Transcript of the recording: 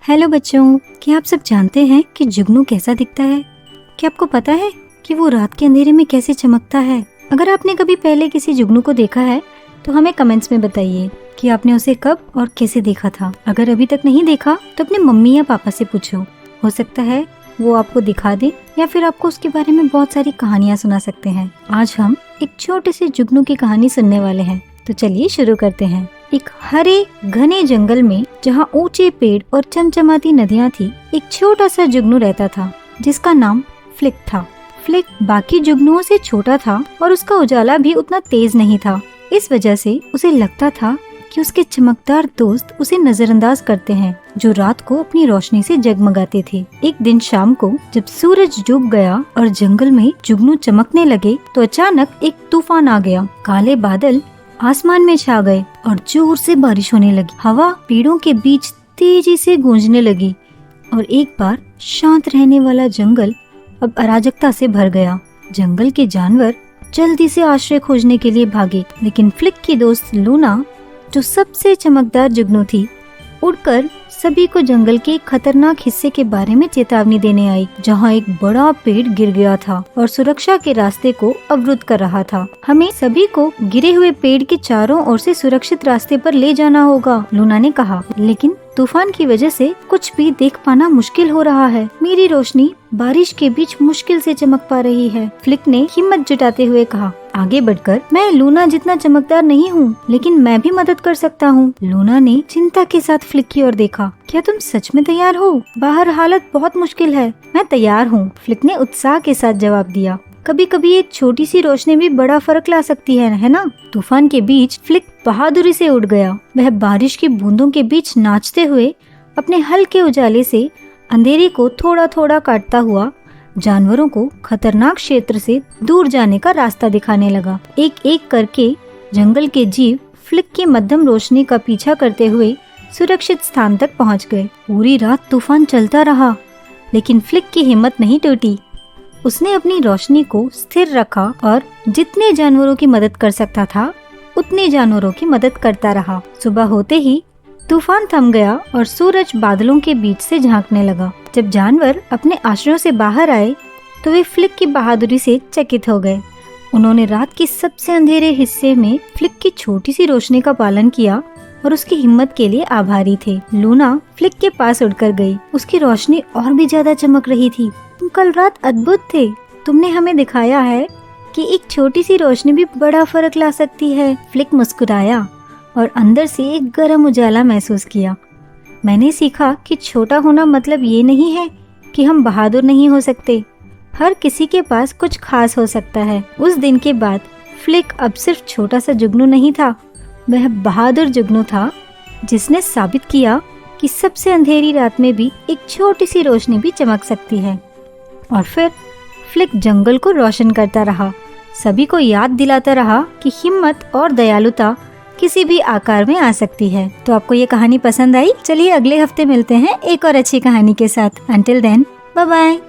Hello बच्चों, क्या आप सब जानते हैं कि जुगनू कैसा दिखता है? क्या आपको पता है कि वो रात के अंधेरे में कैसे चमकता है? अगर आपने कभी पहले किसी जुगनू को देखा है तो हमें कमेंट्स में बताइए कि आपने उसे कब और कैसे देखा था। अगर अभी तक नहीं देखा तो अपने मम्मी या पापा से पूछो, हो सकता है वो आपको दिखा दे या फिर आपको उसके बारे में बहुत सारी कहानियाँ सुना सकते हैं। आज हम एक छोटे से जुगनू की कहानी सुनने वाले हैं, तो चलिए शुरू करते हैं। एक हरे घने जंगल में जहाँ ऊंचे पेड़ और चमचमाती नदियाँ थी, एक छोटा सा जुगनू रहता था जिसका नाम फ्लिक था। फ्लिक बाकी जुगनुओं से छोटा था और उसका उजाला भी उतना तेज नहीं था। इस वजह से उसे लगता था कि उसके चमकदार दोस्त उसे नजरअंदाज करते हैं, जो रात को अपनी रोशनी से जगमगाते थे। एक दिन शाम को जब सूरज डूब गया और जंगल में जुगनू चमकने लगे तो अचानक एक तूफान आ गया। काले बादल आसमान में छा गए और जोर से बारिश होने लगी। हवा पेड़ों के बीच तेजी से गूंजने लगी और एक बार शांत रहने वाला जंगल अब अराजकता से भर गया। जंगल के जानवर जल्दी से आश्रय खोजने के लिए भागे, लेकिन फ्लिक की दोस्त लूना, जो सबसे चमकदार जुगनू थी, उड़कर सभी को जंगल के एक खतरनाक हिस्से के बारे में चेतावनी देने आई, जहाँ एक बड़ा पेड़ गिर गया था और सुरक्षा के रास्ते को अवरुद्ध कर रहा था। हमें सभी को गिरे हुए पेड़ के चारों ओर से सुरक्षित रास्ते पर ले जाना होगा, लूना ने कहा। लेकिन तूफान की वजह से कुछ भी देख पाना मुश्किल हो रहा है। मेरी रोशनी बारिश के बीच मुश्किल से चमक पा रही है, फ्लिक ने हिम्मत जुटाते हुए कहा। आगे बढ़कर, मैं लूना जितना चमकदार नहीं हूँ, लेकिन मैं भी मदद कर सकता हूँ। लूना ने चिंता के साथ फ्लिक की ओर देखा। क्या तुम सच में तैयार हो? बाहर हालत बहुत मुश्किल है। मैं तैयार हूँ, फ्लिक ने उत्साह के साथ जवाब दिया। कभी कभी एक छोटी सी रोशनी भी बड़ा फर्क ला सकती है ना? तूफान के बीच फ्लिक बहादुरी से उड़ गया। वह बारिश की बूंदों के बीच नाचते हुए अपने हल्के उजाले से अंधेरे को थोड़ा थोड़ा काटता हुआ जानवरों को खतरनाक क्षेत्र से दूर जाने का रास्ता दिखाने लगा। एक एक करके जंगल के जीव फ्लिक की मध्यम रोशनी का पीछा करते हुए सुरक्षित स्थान तक पहुंच गए। पूरी रात तूफान चलता रहा, लेकिन फ्लिक की हिम्मत नहीं टूटी। उसने अपनी रोशनी को स्थिर रखा और जितने जानवरों की मदद कर सकता था उतने जानवरों की मदद करता रहा। सुबह होते ही तूफान थम गया और सूरज बादलों के बीच से झांकने लगा। जब जानवर अपने आश्रयों से बाहर आए तो वे फ्लिक की बहादुरी से चकित हो गए। उन्होंने रात के सबसे अंधेरे हिस्से में फ्लिक की छोटी सी रोशनी का पालन किया और उसकी हिम्मत के लिए आभारी थे। लूना फ्लिक के पास उड़कर गई। उसकी रोशनी और भी ज्यादा चमक रही थी। तुम कल रात अद्भुत थे। तुमने हमें दिखाया है कि एक छोटी सी रोशनी भी बड़ा फर्क ला सकती है। फ्लिक मुस्कुराया और अंदर से एक गर्म उजाला महसूस किया। मैंने सीखा कि छोटा होना मतलब ये नहीं है कि हम बहादुर नहीं हो सकते। हर किसी के पास कुछ खास हो सकता है। उस दिन के बाद फ्लिक अब सिर्फ छोटा सा जुगनू नहीं था, वह बहादुर जुगनू था जिसने साबित किया कि सबसे अंधेरी रात में भी एक छोटी सी रोशनी भी चमक सकती है। और फिर फ्लिक जंगल को रोशन करता रहा, सभी को याद दिलाता रहा कि हिम्मत और दयालुता किसी भी आकार में आ सकती है। तो आपको ये कहानी पसंद आई? चलिए अगले हफ्ते मिलते हैं एक और अच्छी कहानी के साथ। Until then, bye bye.